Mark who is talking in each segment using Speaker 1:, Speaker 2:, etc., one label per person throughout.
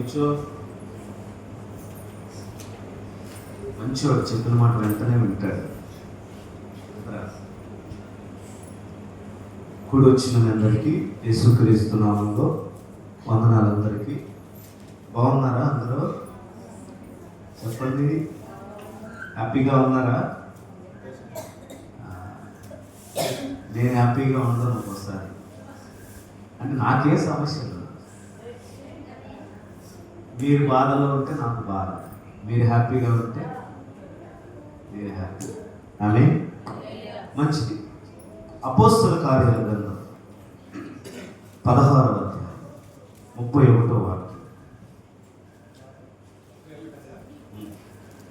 Speaker 1: కూర్చో. మంచివాడు, చెప్పిన మాట వెంటనే వింటాడు. కూడి వచ్చిన మీ అందరికీ యేసుక్రీస్తు నామములో వందనాలు. అందరికీ బాగున్నారా? అందరూ చెప్పండి, హ్యాపీగా ఉన్నారా? నేను హ్యాపీగా ఉండను ఒక్కోసారి, అంటే నాకే సమస్యలు. మీరు బాధలో ఉంటే నాకు బాధ, మీరు హ్యాపీగా ఉంటే మీరు హ్యాపీ. ఆమేన్. మంచిది. అపోస్తల కార్యాల గ్రంథం 16వ అధ్యాయం 31వ వాక్యం.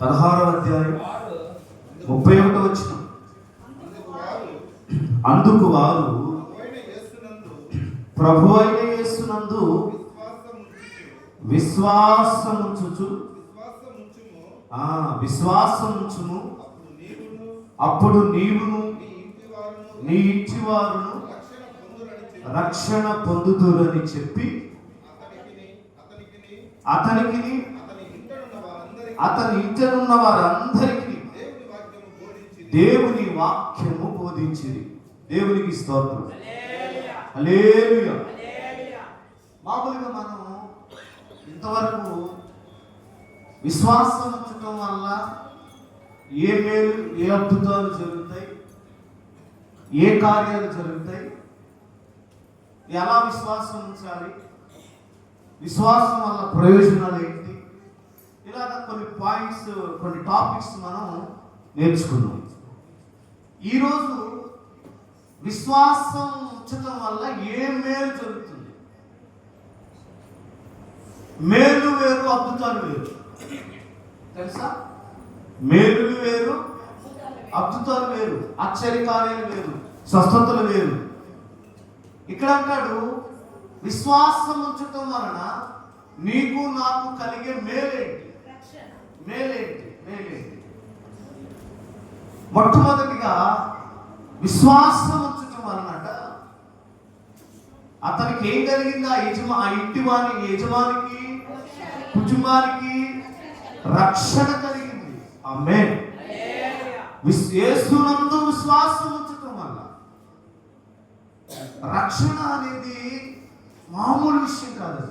Speaker 1: 16వ అధ్యాయం 31వ వచనం. అందుకు వారు ప్రభువైన యేసునందు విశ్వాసముంచుచు విశ్వాసముంచుము, అప్పుడు నీవును నీ ఇంటివారును రక్షణ పొందుదురని చెప్పి అతనికి అతని ఇంటనున్న వారందరికీ దేవుని వాక్యము బోధించింది. దేవునికి స్తోత్రం. హల్లెలూయా. మామూలుగా మనం ఇంతవరకు విశ్వాసం ఉంచడం వల్ల ఏ మేలు, ఏ అద్భుతాలు జరుగుతాయి, ఏ కార్యాలు జరుగుతాయి, ఎలా విశ్వాసం ఉంచాలి, విశ్వాసం వల్ల ప్రయోజనాలు ఏంటి, ఇలాగ కొన్ని పాయింట్స్, కొన్ని టాపిక్స్ మనం నేర్చుకున్నాం. ఈరోజు విశ్వాసం ఉంచడం వల్ల ఏ మేలు జరుగుతుంది? మేలు వేరు, అద్భుతాలు వేరు. తెలుసా? మేలు వేరు, అద్భుతాలు వేరు, ఆశ్చర్యకార్యాలు వేరు, స్వస్థతలు వేరు. ఇక్కడ అంటాడు, విశ్వాసం ఉంచటం వలన నీకు నాకు కలిగే మేలేంటి? మేలేంటి? మొట్టమొదటిగా విశ్వాసం ఉంచటం వలనట అతనికి ఏం కలిగింది? ఆ ఇంటి యజమానికి, కుటుంబానికి రక్షణ కలిగింది. ఆమేన్. యేసునందు విశ్వాసం ఉంచటం వల్ల రక్షణ అనేది మామూలు విషయం కాదు.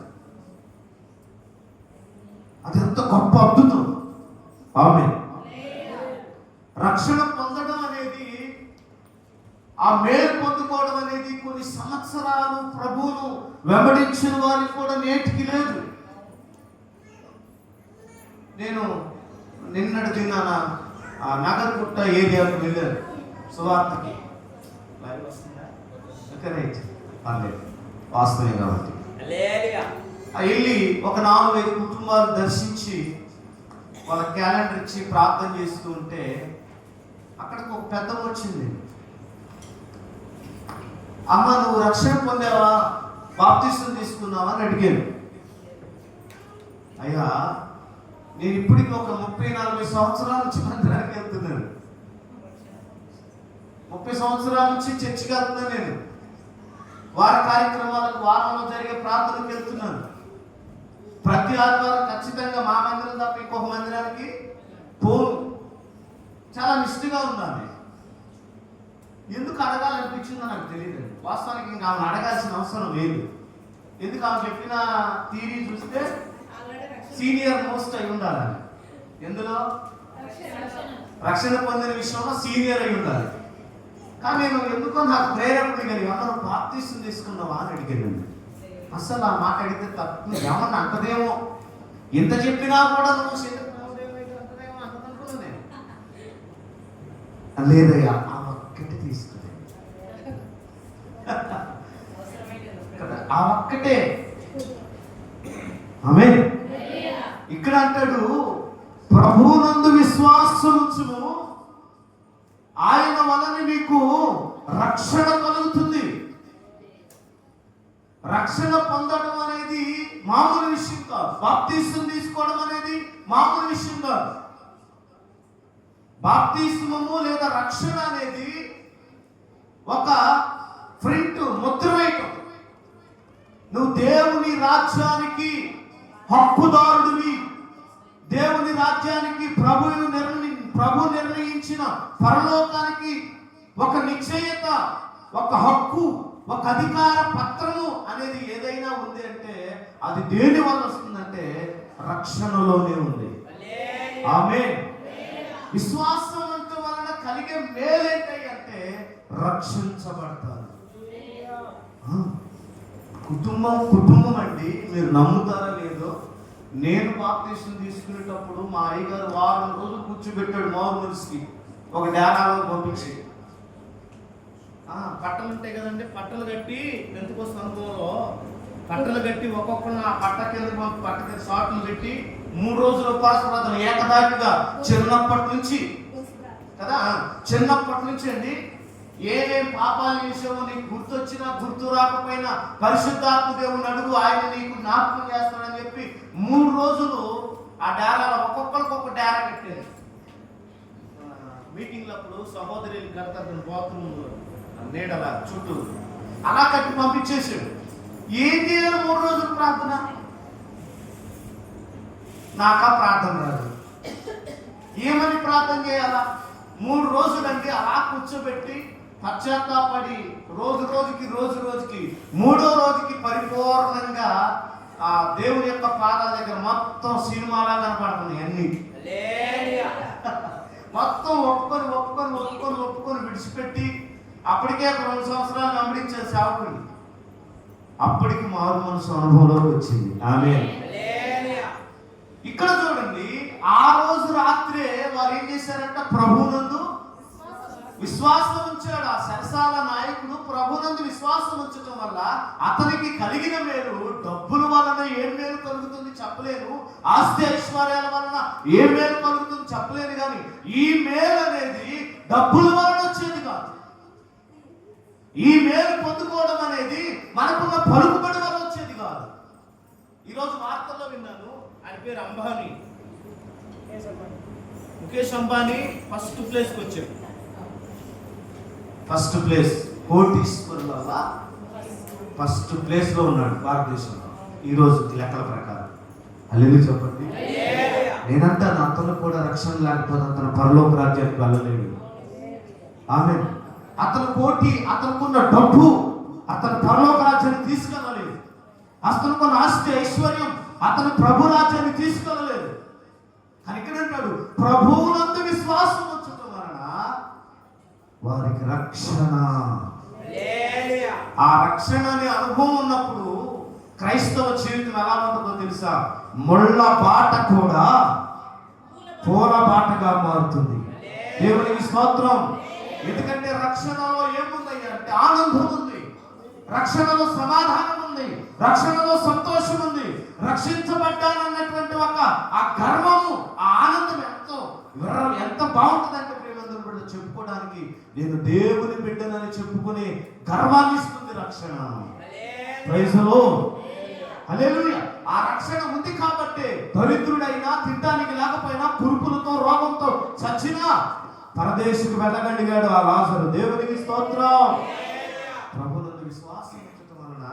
Speaker 1: అది ఎంత గొప్ప అద్భుతం. ఆమేన్. రక్షణ పొందడం అనేది, ఆ మేలు పొందుకోవడం అనేది కొన్ని సంవత్సరాలు ప్రభువును వెంబడించిన వారికి కూడా నేటికి లేదు. నేను నిన్నటి దినాన నగర్గుట్ట ఏరియాకు వెళ్ళాను సువార్తకి. వాస్తవే కాబట్టి వెళ్ళి ఒక 4-5 కుటుంబాలు దర్శించి వాళ్ళ క్యాలెండర్ ఇచ్చి ప్రార్థన చేస్తూ ఉంటే అక్కడికి ఒక పెద్దమ్మ వచ్చింది. అమ్మ, నువ్వు రక్షణ పొందావా, బాప్తిస్మం తీసుకున్నావా అని అడిగాను. అయ్యా, నేను ఇప్పటికి ఒక 30-40 సంవత్సరాల నుంచి మందిరానికి వెళ్తున్నాను. 30 సంవత్సరాల నుంచి చర్చికి వెళ్తున్నాను. నేను వారి కార్యక్రమాలకు, వారంలో జరిగే ప్రార్థనకు వెళ్తున్నాను. ప్రతి ఆదివారం ఖచ్చితంగా మా మందిరం తప్ప ఇంకొక మందిరానికి పోను. చాలా నిష్ఠగా ఉన్నాను. ఎందుకు అడగాలనిపించిందో నాకు తెలియదు. వాస్తవానికి ఇంకా ఆమెను అడగాల్సిన అవసరం లేదు. ఎందుకు ఆమె చెప్పిన థియరీ చూస్తే సీనియర్ మోస్ట్ అయి ఉండాలని, ఎందులో రక్షణ పొందిన విషయంలో సీనియర్ అయి ఉండాలి. కానీ నేను ఎందుకో నాకు ప్రేరేపణ కలిగి, అందరూ బాప్తిస్మం తీసుకున్నావా అని అడిగాను. అసలు ఆ మాట అడిగితే తప్పు ఏమన్నా అంటదేమో, ఇంత చెప్పినా కూడా నువ్వు అంటదేమో అంటున్నాను నేను. లేదయ్యా, ఆ ఒక్కటి తీసుకునే, ఆ ఒక్కటే. ఆమేన్. ఇక్కడ అంటాడు, ప్రభువునందు విశ్వాసం ఉంచుము, ఆయన వలన నీకు రక్షణ కలుగుతుంది. రక్షణ పొందడం అనేది మామూలు విషయం కాదు. బాప్తిస్మం తీసుకోవడం అనేది మామూలు విషయం కాదు. బాప్తిస్మము లేదా రక్షణ అనేది ఒక ప్రింట్, ముద్ర వేయటం. నువ్వు దేవుని రాజ్యానికి హక్కుదారుడివి. దేవుని రాజ్యానికి ప్రభు నిర్ణయించిన పరలోకానికి ఒక నిశ్చయత, ఒక హక్కు, ఒక అధికార పత్రము అనేది ఏదైనా ఉంది అంటే అది దేని వల్ల వస్తుందంటే రక్షణలోనే ఉంది. ఆమేన్. విశ్వాసవంతుల వలన కలిగే మేలేంటి అంటే రక్షించబడతారు. కుటుంబం అండి. మీరు నమ్ముతారా లేదో, నేను బాప్తీసం తీసుకునేటప్పుడు మా అయ్యగారు వారం రోజులు కూర్చోబెట్టాడు మామూలుకి ఒక డేరాలో పంపించి. పట్టలు ఉంటాయి కదండి, పట్టలు కట్టి పెంతుకొస్తున్న అనుభవంలో పట్టలు కట్టి ఒక్కొక్కరు ఆ పట్ట కింద షాట్లు పెట్టి 3 రోజుల ఉపవాస ప్రార్థన ఏకదాటిగా చిన్నప్పటి నుంచి అండి. ఏమేం పాపాలు చేసావో నీకు గుర్తొచ్చినా గుర్తు రాకపోయినా పరిశుద్ధాత్మ దేవుని అడుగు, ఆయన నీకు జ్ఞాపకం చేస్తాడని చెప్పి 3 రోజులు ఆ డేరాలో ఒక్కొక్క డేరా కట్టారు. మీటింగ్లప్పుడు సహోదరులు కడతారు బాత్రూమ్ నీడలా చుట్టూ అలా కట్టి పంపించేసాడు. ఏం చేయాలి 3 రోజులు ప్రార్థన? నాకా ప్రార్థన రాదు. ఏమని ప్రార్థన చేయాలా? 3 రోజులంటే అలా కూర్చోబెట్టి పశ్చాత్తాపడి రోజు రోజుకి 3వ రోజుకి పరిపూర్ణంగా ఆ దేవుని యొక్క పాదాల దగ్గర మొత్తం సినిమాలా కనపడుతుంది. అన్ని మొత్తం ఒప్పుకొని విడిచిపెట్టి అప్పటికే 2 సంవత్సరాలు గమనించారు సేవకుని. అప్పటికి మారు మనసు అనుభవంలోకి వచ్చింది. ఆమేన్. ఇక్కడ చూడండి, ఆ రోజు రాత్రే వారు ఏం చేశారంట? ప్రభువునందు విశ్వాసం ఉంచాడు. ఆ సరసాల నాయకుడు ప్రభువునందు విశ్వాసం ఉంచడం వల్ల అతనికి కలిగిన మేలు, డబ్బుల వలన ఏం మేలు కలుగుతుంది చెప్పలేను, ఆస్తి ఐశ్వర్యాల వలన ఏం మేలు కలుగుతుంది చెప్పలేను, కానీ ఈ మేలు అనేది డబ్బుల వలన వచ్చేది కాదు. ఈ మేలు పొందుకోవడం అనేది మనకున్న పలుకుబడి వల్ల వచ్చేది కాదు. ఈరోజు వార్తల్లో విన్నాను, ఆయన పేరు అంబానీ, ముఖేష్ అంబానీ ఫస్ట్ ప్లేస్కి వచ్చాడు. ఫస్ట్ ప్లేస్ కోటీశ్వరుల ఫస్ట్ ప్లేస్లో ఉన్నాడు భారతదేశంలో ఈరోజు లెక్కల ప్రకారం. అల్లెలు చెప్పండి. నేనంటే అతను కూడా రక్షణ లేకపోతే అతను పరలోక రాజ్యానికి వెళ్ళలేడు. ఆమేన్. అతనుకున్న డబ్బు అతను పరలోక రాజ్యాన్ని తీసుకెళ్ళలేదు. అతనుకున్న ఆస్తి ఐశ్వర్యం అతను ప్రభు రాజ్యాన్ని తీసుకెళ్ళలేదు. కానీ ఇక్కడ అంటాడు, ప్రభువునందు విశ్వాసం ఉంచడం వలన వారికి రక్షణ. ఆ రక్షణ అనే అనుభవం ఉన్నప్పుడు క్రైస్తవ జీవితం ఎలా ఉంటుందో తెలుసా? ముళ్ళ బాట కూడా పూల బాటగా మారుతుంది. దేవునికి స్తోత్రం. ఎందుకంటే రక్షణలో ఏముందయ్యా అంటే ఆనందం ఉంది, రక్షణలో సమాధానం ఉంది, రక్షణలో సంతోషం ఉంది. రక్షించబడ్డానన్నటువంటి ఒక ఆ గర్వము, ఆ ఆనందం ఎంత బాగుంటుందంటే ప్రేమందరూ కూడా చెప్పుకోవడానికి నేను దేవుని బిడ్డనని చెప్పుకునే గర్వాన్ని ఇస్తుంది రక్షణ. Praise the lord. హల్లెలూయా. ఆ రక్షణ ఉంది కాబట్టి దరిద్రుడైనా, తినడానికి లేకపోయినా, కురుపులతో రోగంతో చచ్చినా పరదేశకు వెళ్ళగలిగాడు ఆ లాజరు. దేవునికి స్తోత్రం. ప్రభువునందు విశ్వాసం ఉంచడం వలన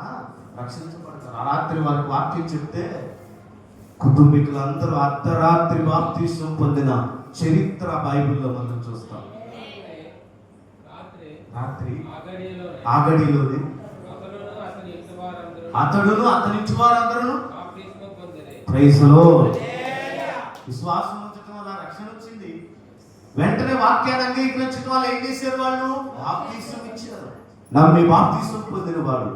Speaker 1: రక్షించబడతారు. ఆ రాత్రి వారికి వాక్యం చెప్తే కుటుంబీకులందరూ అర్ధరాత్రి బాప్తిసం పొందిన చరిత్ర బైబిల్లో మనం చూస్తాం. రాత్రి ఆగడిలోనే అతడును అతని ఇంటి వారందరూ ప్రైజ్ ది లార్డ్. విశ్వాసం ఉంచడం వల్ల రక్షణ వచ్చింది. వెంటనే వాక్యాన్ని అంగీకరించడం వల్ల ఏం చేశారు? వాళ్ళు బాప్తిసం ఇచ్చారు. నమ్మి బాప్తిసం పొందిన వాడు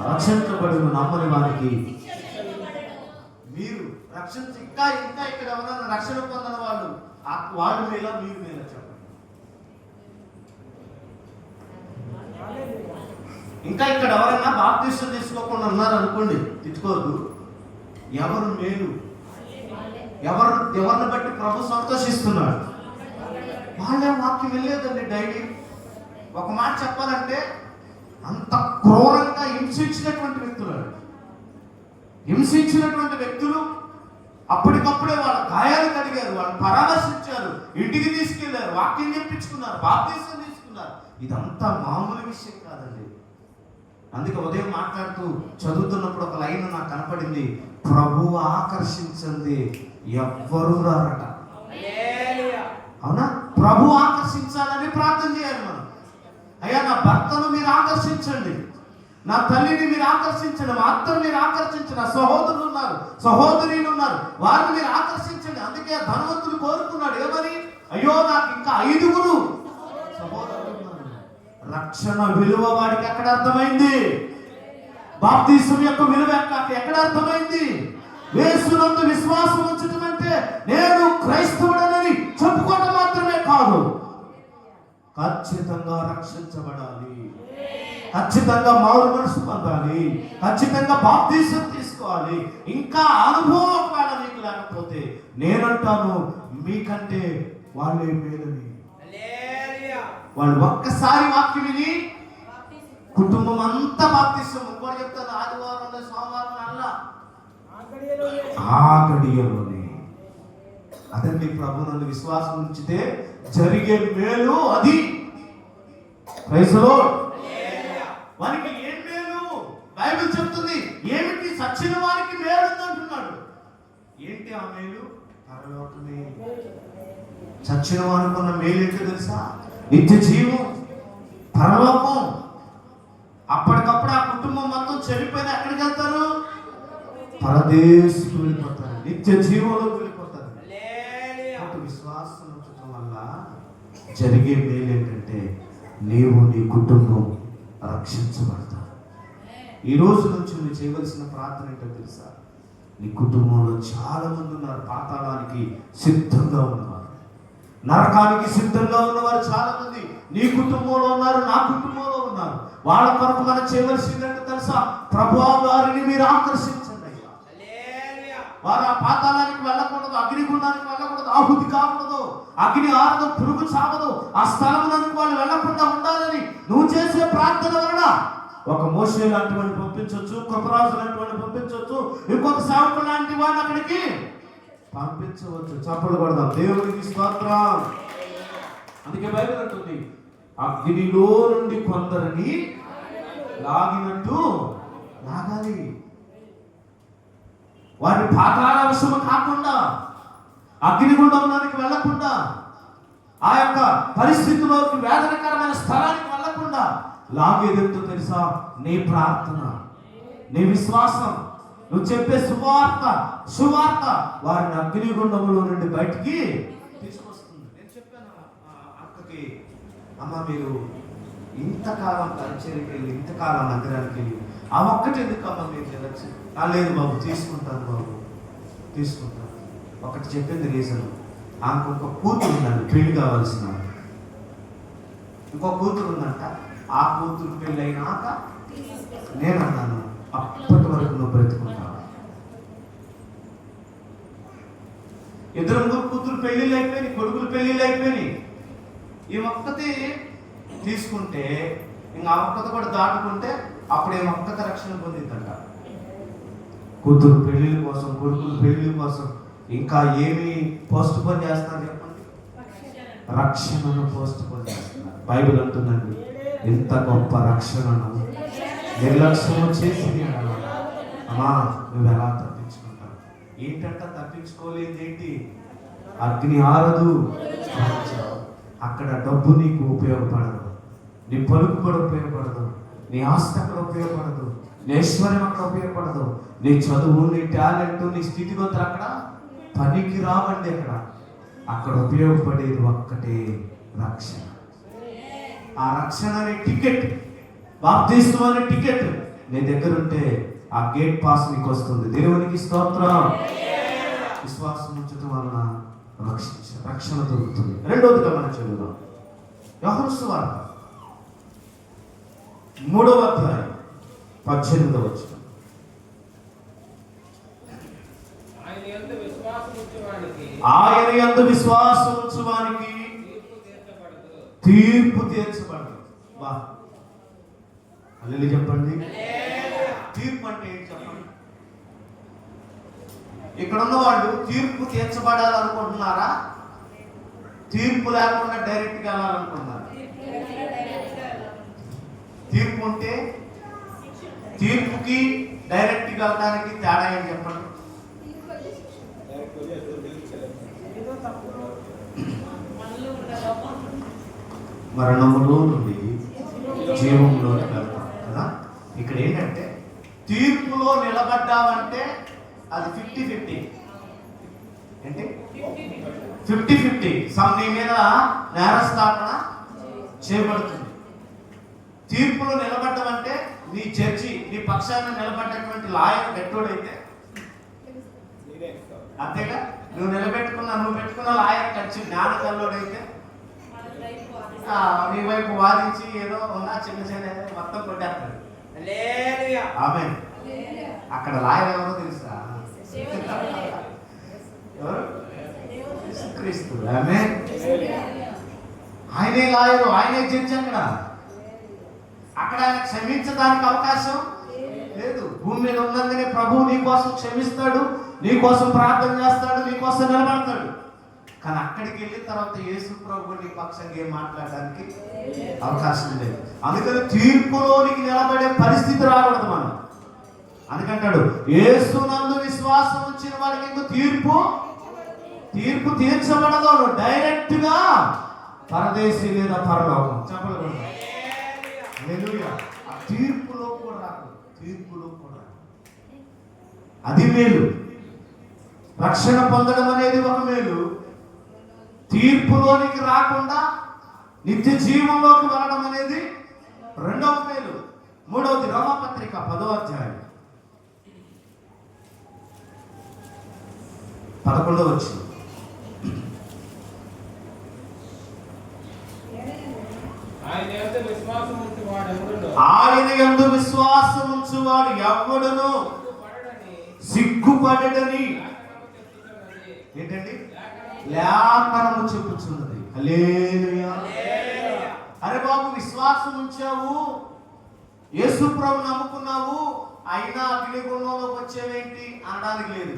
Speaker 1: రక్షించబడిన, నమ్మని వారికి మీరు ఇంకా ఇక్కడ ఎవరైనా రక్షణ పొందిన వాళ్ళు మేలా మీరు మేలా చెప్పండి. ఇంకా ఇక్కడ ఎవరైనా బాప్తిసం తీసుకోకుండా ఉన్నారు అనుకోండి, తిట్టుకోవద్దు. ఎవరు మేలు, ఎవరిని బట్టి ప్రభు సంతోషిస్తున్నాడు వాళ్ళే వాక్యం వెళ్ళలేదండి. డైలీ ఒక మాట చెప్పాలంటే అంత క్రూరంగా హింసించినటువంటి వ్యక్తులు అప్పటికప్పుడే వాళ్ళ గాయాలు కడిగారు, వాళ్ళు పరామర్శించారు, ఇంటికి తీసుకెళ్లారు, వాక్యం చెప్పించుకున్నారు, బాప్తిసం తీసుకున్నారు. ఇదంతా మామూలు విషయం కాదండి. అందుకే ఉదయం మాట్లాడుతూ చదువుతున్నప్పుడు ఒక లైన్ నాకు కనపడింది, ప్రభువు ఆకర్షించింది ఎవ్వరూ రారట. అవునా? ప్రభు ఆకర్షించాలని ప్రార్థన చేయాలి మనం. అయ్యా నా భర్తను మీరు ఆకర్షించండి, నా తల్లిని మీరు ఆకర్షించండి, మా అత్తను మీరు ఆకర్షించండి, నా సహోదరులు ఉన్నారు, సహోదరులు ఉన్నారు, వారిని మీరు ఆకర్షించండి. అందుకే ధనవంతుడు కోరుకున్నాడు ఏమని? అయ్యో నాకు ఇంకా 5 సహోదరులు ఉన్నారు. రక్షణ విలువ వాడికి ఎక్కడ అర్థమైంది? బాప్తిసం యొక్క విలువ ఎక్కడ అర్థమైంది? యేసునందు విశ్వాసం ఉంచడం అంటే నేను క్రైస్తవుడనని చెప్పుకోవడం మాత్రమే కాదు, ఖచ్చితంగా రక్షించబడాలి, ఖచ్చితంగా మారు మనసు పొందాలి, ఖచ్చితంగా బాప్తిసం తీసుకోవాలి. ఇంకా అనుభవం ఒకవేళ నీకు లేకపోతే నేనంటాను మీకంటే వాళ్ళే మేలని. వాళ్ళు ఒక్కసారి వాక్యం విని కుటుంబం అంతా బాప్తిసం. ఇంకోటి చెప్తాను, ఆదివారం సోమవారం అల్లా ఆ గడియలోనే అదండి ప్రభు నందు విశ్వాసం ఉంచితే జరిగే మేలు అది. Praise the Lord. వారికి ఏం మేలు? బైబిల్ చెప్తుంది ఏమిటి? సచ్చిన వారికి మేలు అంటున్నాడు. ఏంటి ఆ మేలు? పరలోకమే. చచ్చిన వారికి ఉన్న మేలు ఏంటో తెలుసా? నిత్య జీవం, పరలోకం. అప్పటికప్పుడు ఆ కుటుంబం మొత్తం చనిపోయిన ఎక్కడికి వెళ్తారు? పరదేశకు వెళ్ళిపోతారు, నిత్య జీవంలోకి వెళ్ళిపోతారు. విశ్వాసం ఉంచడం వల్ల జరిగే మేలు ఏంటంటే నీవు నీ కుటుంబం రక్షించబడతారు. ఈ రోజు నుంచి నువ్వు చేయవలసిన ప్రార్థన ఏంటో తెలుసా? నీ కుటుంబంలో చాలా మంది ఉన్నారు పాతాళానికి సిద్ధంగా ఉన్నవారు, నరకానికి సిద్ధంగా ఉన్నవారు చాలా మంది నీ కుటుంబంలో ఉన్నారు, నా కుటుంబంలో ఉన్నారు. వాళ్ళ కొరకు మనం చేయవలసిందంటే తెలుసా? ప్రభువా వారిని మీరు ఆకర్షించండి. వారు ఆ పాతాళానికి వెళ్ళకూడదు, అగ్నిగుండానికి వెళ్ళకూడదు, ఆహుతి కాకూడదు, అగ్ని ఆరదు, పురుగు చావదు, ఆ స్థలంలోనికి వాళ్ళు వెళ్లకుండా ఉండాలని నువ్వు చేసే ప్రార్థన వలన ఒక మోషే లాంటి వాడిని పంపించవచ్చు, కృపరాజు లాంటి వాడిని పంపించవచ్చు, ఇంకొక సేవకుడు లాంటి వాడిని అక్కడికి పంపించవచ్చు. చప్పట్లు కొడదాం, దేవునికి స్తోత్రం. అందుకే బైబిల్ అంటుంది అగ్నిలో నుండి కొందరిని లాగినట్టు లాగాలి. వారిని పాతాళ వశము కాకుండా, అగ్నిగుండంలోనికి వెళ్లకుండా, ఆ యొక్క పరిస్థితిలోకి వేదనకరమైన స్థలానికి వెళ్లకుండా లాగేదెంతో తెలుసా? నీ ప్రార్థన, నీ విశ్వాసం, నువ్వు చెప్పే సువార్త వారిని అగ్నిగుండంలో నుండి బయటికి తీసుకొస్తుంది. నేను చెప్పాను అక్కకి, అమ్మ మీరు ఇంతకాలం పరిచయకి వెళ్ళి, ఇంతకాలం మందిరానికి వెళ్ళి ఆ ఒక్కటి ఎందుకమ్మా మీరు వెళ్ళచ్చు? లేదు బాబు, తీసుకుంటాను బాబు, తీసుకుంటాను. ఒకటి చెప్పింది రీజన్, ఆమెకు ఒక కూతురు ఉందండి, పెళ్లి కావాల్సిన ఇంకో కూతురు ఉందంట. ఆ కూతురు పెళ్ళి అయినాక నేనన్నాను అప్పటి వరకు నువ్వు బ్రతుకుంటావు. 2-3 కూతురు పెళ్ళిళ్ళు అయిపోయినాయి, కొడుకులు పెళ్ళిళ్ళు అయిపోయినాయి. ఈ ఒక్కటి తీసుకుంటే ఇంకా ఆ ఒక్కత కూడా దాటుకుంటే అప్పుడు ఏ ఒక్కత రక్షణ పొందిందంట. కూతురు పెళ్లిళ్ళ కోసం, కొడుకులు పెళ్లిళ్ళ కోసం ఇంకా ఏమి పోస్ట్ పోన్ చేస్తున్నారు చెప్పండి? రక్షణను పోస్ట్ పోన్ చేస్తున్నారు. బైబిల్ అంటుందండి ఇంత గొప్ప రక్షణను నిర్లక్ష్యం చేసి అమ్మా నువ్వు ఎలా తప్పించుకుంటావు? ఏంటంట తప్పించుకోలేదు ఏంటి? అగ్ని ఆరదు, అక్కడ డబ్బు నీకు ఉపయోగపడదు, నీ పలుకు కూడా ఉపయోగపడదు, నీ ఆస్తి అక్కడ ఉపయోగపడదు, నీ ఐశ్వర్యం అక్కడ ఉపయోగపడదు, నీ చదువు, నీ టాలెంట్, నీ స్థితిగతులు అక్కడ పనికి రావండి. అక్కడ ఉపయోగపడేది ఒక్కటే రక్షణ. ఆ రక్షణ అనే టికెట్, బాప్తిసం అనే టికెట్ నీ దగ్గర ఉంటే ఆ గేట్ పాస్ నీకు వస్తుంది. దేవునికి స్తోత్రం. విశ్వాసం ఉంచడం వలన రక్షణ దొరుకుతుంది. రెండవదిగా మనం చదువుదాం యోహాను సువార్త 3వ అధ్యాయం 18వ వచనం. ఆయన యందు విశ్వాసం ఉంచువానికి తీర్పు తీర్చబడదు. వా హల్లెలూయా చెప్పండి. తీర్పు అంటే ఏంటి చెప్పండి? ఇక్కడ ఉన్న వాళ్ళు తీర్పు తీర్చబడాలనుకుంటున్నారా? తీర్పు లేకుండా డైరెక్ట్గా వెళ్ళాలనుకుంటున్నారా? తీర్పు ఉంటే తీర్పుకి డైరెక్ట్గా వెళ్ళడానికి తేడా ఏం చెప్పండి? మరణములో నుండి జీవంలోకి వెళ్తాం కదా. ఇక్కడ ఏంటంటే తీర్పులో నిలబడ్డామంటే అది 50-50 ఏంటి 50-50. నీ మీద నేరస్థాపన చేయబడుతుంది. తీర్పులో నిలబడ్డామంటే నీ జడ్జి నీ పక్షాన్ని నిలబడ్డటువంటి లాయర్ గట్టోడైతే అంతేగా, నువ్వు పెట్టుకున్న లాయర్ ఖర్చు జ్ఞానకల్లోడైతే నీ వైపు వాదించి ఏదో ఉన్నా చిన్న చిన్న మొత్తం కొట్టేస్తాడు. ఆమె అక్కడ లాయర్ ఎవరో తెలుసా? ఎవరు? క్రీస్తు. ఆమె ఆయనే లాయరు, ఆయనే జడ్జి. అక్కడ ఆయన క్షమించడానికి అవకాశం లేదు. భూమి మీద ఉన్నందునే ప్రభువు నీ కోసం క్షమిస్తాడు, నీ కోసం ప్రార్థన చేస్తాడు, నీ కోసం నిలబడతాడు. కానీ అక్కడికి వెళ్ళిన తర్వాత యేసు ప్రభు నీ పక్షంగా ఏం మాట్లాడడానికి అవకాశం లేదు. అందుకని తీర్పులోనికి నిలబడే పరిస్థితి రాకూడదు మనం. అందుకంటాడు యేసునందు విశ్వాసం వచ్చిన వాడికి ఇంకో తీర్పు తీర్చబడదు. డైరెక్ట్ గా పరదేశీ లేదా పరలోకం చెప్పలేదు. ఆ తీర్పులో కూడా రాదు. అది మేలు. రక్షణ పొందడం అనేది ఒక మేలు. తీర్పులోనికి రాకుండా నిత్య జీవంలోకి వెళ్ళడం అనేది రెండవ మేలు. మూడవది రోమాపత్రిక 10వ అధ్యాయం 11వ వచనం. ఆయన యందు విశ్వాసం ఉంచువాడు ఎవడును సిగ్గుపడడని ఏంటండి లేఖనము చెప్పుచున్నది. హల్లెలూయా. అరే బాబు, విశ్వాసం ఉంచావు, యేసు ప్రభువుని నమ్ముకున్నావు, అయినా అగ్నిగుండంలోకి వచ్చేవేంటి అనడానికి లేదు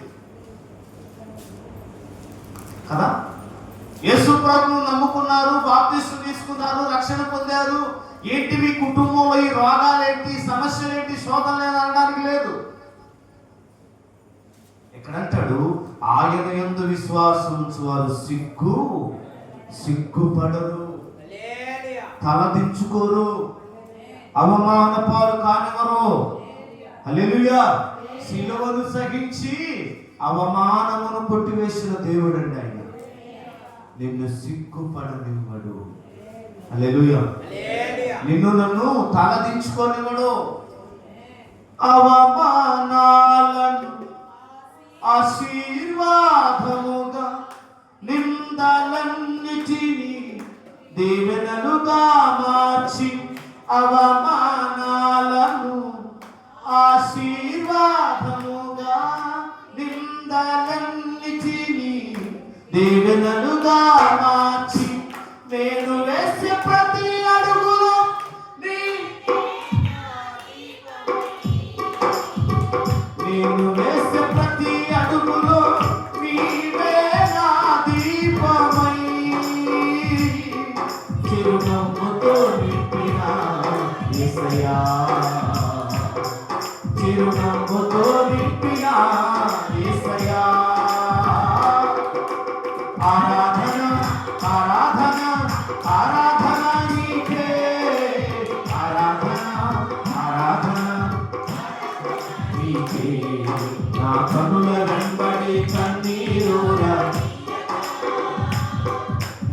Speaker 1: కదా. యేసు ప్రభువును నమ్ముకున్నారు, బాప్తిస్మం తీసుకున్నారు, రక్షణ పొందారు. ఏంటి మీ కుటుంబంలో ఈ రోగాలేంటి, సమస్యలేంటి, శోధనలు అనడానికి లేదు. ఎక్కడంటాడు ఆయన యందు విశ్వాసం ఉంచువారు సిగ్గుపడరు, తలదించుకోరు, అవమాన పాలు కానివరు. హల్లెలూయా. సిలువను సహించి అవమానమును కొట్టివేసిన దేవుడు అండి ఆయన. నిన్ను సిగ్గుపడనివ్వడు. హల్లెలూయా. నిన్ను నన్ను తలదించుకోనివ్వడు. అవమానాలను ఆశీర్వాదముగా, నిందలన్నిటినీ దీవెనలుగా మార్చి, అవమానాలను ఆశీర్వాదముగా, నిందలన్నిటినీ దీవెనలుగా మార్చి, నేను వేసే ప్రతి అడుగులో నేను వేసే ప్రతి అడుగులో నీవే నా దీపమై, చిరునవ్వుతో నింపిన యేసయ్యా, చిరునవ్వుతో నింపిన యేసయ్యా. ఆరాధన ఆరాధన ఆరాధన నీకే, ఆరాధన ఆరాధన నీకే. నా కనుల వెంబడి కన్నీరురా,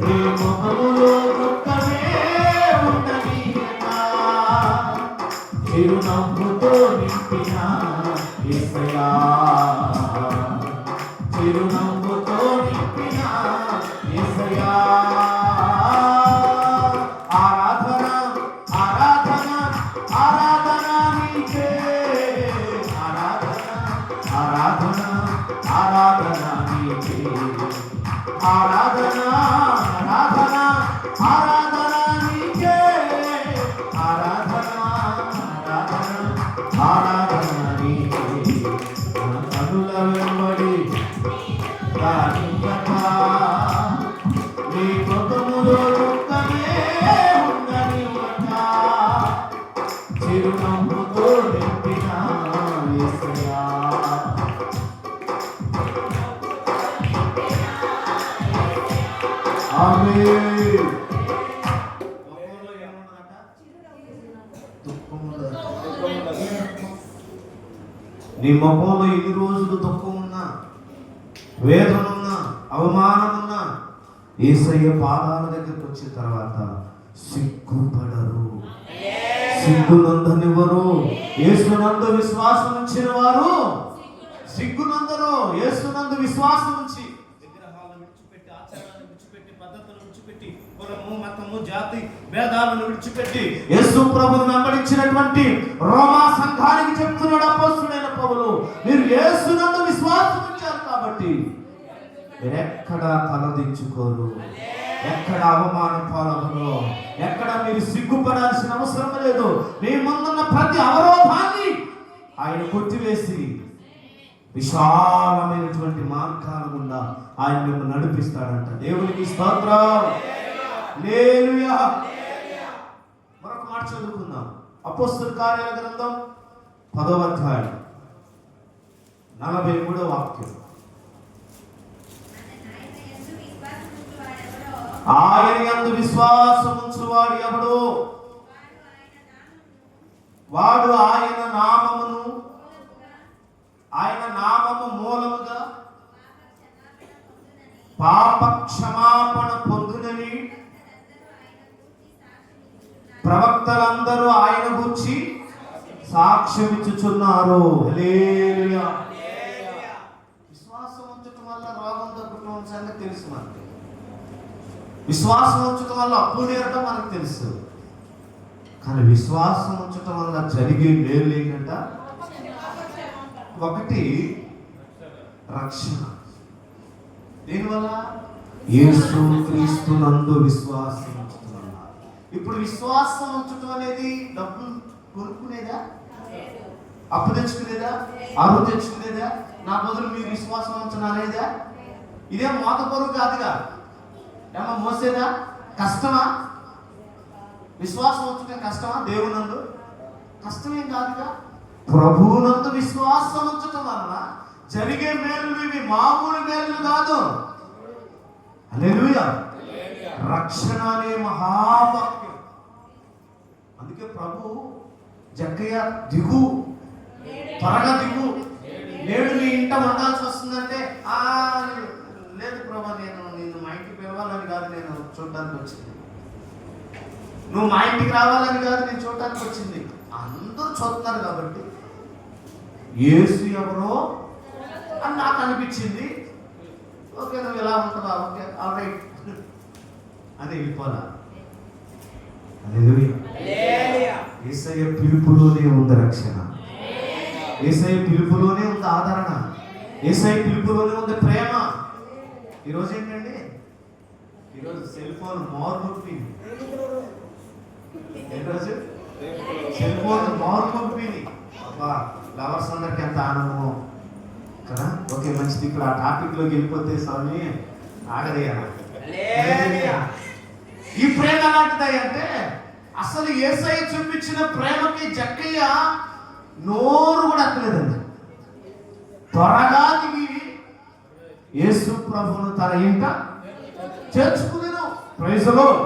Speaker 1: నీ ముఖములో దుఃఖమే ఉండని, చిరునవ్వుతో నింపిన యేసయ్యా, చిరునవ్వుతో నింపిన యేసయ్యా. ఆరాధన ఆరాధన ఆరాధన నీకే, ఆరాధన ఆరాధన ఆరాధన నీకే, ఆరాధన ఆరాధన ఆరాధన నీకే, ఆరాధన ఆరాధన ఆరాధన నీ ముఖంలో ఎన్ని రోజులు దుఃఖం ఉన్నా, వేదన ఉన్నా, అవమానం ఉన్నా, యేసయ్య పాదాల దగ్గరికి వచ్చిన తర్వాత సిగ్గుపడరు, సిగ్గునందనివ్వరు. యేసునందు విశ్వాసం ఉంచిన వారు సిగ్గునందరు. యేసునందు విశ్వాసం ఉంచి విగ్రహాలను విడిచిపెట్టి, ఆచారాలను విడిచిపెట్టి, పద్ధతులను విడిచిపెట్టి, కులము, మతము, జాతి భేదాలను విడిచిపెట్టి యేసు ప్రభువును వెంబడించినటువంటి రోమా సంఘానికి చెప్తున్నాడు అపోస్తలుడైన పౌలు, మీరు యేసునందు విశ్వాసం ఉంచారు కాబట్టి మీరెక్కడా తలదించుకోరు, ఎక్కడ అవమాన పాలకులు, ఎక్కడ మీరు సిగ్గుపడాల్సిన అవసరం లేదు. మీ ముందున్న ప్రతి అవరోధాన్ని ఆయన కొట్టివేసి విశాలమైనటువంటి మార్గాల గుండా ఆయన మిమ్మల్ని నడిపిస్తాడంట. దేవునికి స్తోత్రం. హల్లెలూయా. మరొక మాట చదువుకుందాం. అపోస్తలుల కార్యాల గ్రంథం 10వ అధ్యాయం 43వ వాక్యం. ఆయన యందు విశ్వాసముంచువాడు ఎవడో వాడు ఆయన నామము మూలముగా పాప క్షమాపణ పొందునని ప్రవక్తలందరూ ఆయన గురించి సాక్ష్యమిచ్చుచున్నారు. హల్లెలూయా. విశ్వాసం ఉంచటం వల్ల రోగం తగ్గుతున్న సంగతి తెలుసు మనకి. విశ్వాసం ఉంచటం వల్ల అప్పు తీరటం మనకు తెలుసు. కానీ విశ్వాసం ఉంచటం వల్ల జరిగే మేలు ఏంటంట? ఒకటి రక్షణ. దీనివల్ల యేసు క్రీస్తునందు విశ్వాసం ఉంచటం వల్ల. ఇప్పుడు విశ్వాసం ఉంచటం అనేది డబ్బులు కొనుక్కునేదా, అప్పు తెచ్చుకునేదా, అరువు తెచ్చుకునేదా, నా బదులు మీరు విశ్వాసం ఉంచడం అనేదా? ఇదేం మోత పొరుగు కాదుగా, ఏమో మోసేదా? కష్టమా? విశ్వాసం ఉంచడం కష్టమా? దేవునందు కష్టమేం కాదుగా. ప్రభువునందు విశ్వాసం ఉంచటం వలన జరిగే మేలులు ఇవి మామూలు మేలులు కాదు. హల్లెలూయా. రక్షణ అనే మహావాక్యం. అందుకే ప్రభు జక్కయ్య దిగు, త్వరగా దిగు, నేడు నీ ఇంట ఉండాల్సి వస్తుందంటే లేదు ప్రభు, నిన్ను మా ఇంటికి పిలవాలని కాదు నేను చూడడానికి వచ్చింది, నువ్వు మా ఇంటికి రావాలని కాదు నేను చూడటానికి వచ్చింది. అందరూ చూస్తున్నారు కాబట్టి యేసు ఎవరో అని నాకు అనిపించింది. ఓకే, నువ్వు ఎలా ఉంటావా, ఓకే ఆల్ రైట్ అని వెళ్ళిపోలా. యేసయ్య పిలుపులోనే ఉంది రక్షణ, యేసయ్య పిలుపులోనే ఉంది ఆదరణ, యేసయ్య పిలుపులోనే ఉంది ప్రేమ. ఈరోజు ఏంటండి, ఈరోజు సెల్ ఫోన్ మార్పుపింది. ఈరోజు సెల్ ఫోన్ మార్పుపింది. అబ్బా, లవర్స్ అందరికి ఎంత ఆనందమో కదా. ఓకే, మంచిది. ఇప్పుడు ఆ టాపిక్ లోకి వెళ్ళిపోతే స్వామి ఆగదయ్యా. ఈ ప్రేమ ఎలాంటిది అంటే, అసలు యేసయ్య చూపించిన ప్రేమకి జక్కయ్య నోరు కూడా ఎత్తలేదండి. త్వరగా దిగి యేసు ప్రభువును తన ఇంట చేర్చుకునేను. Praise the lord.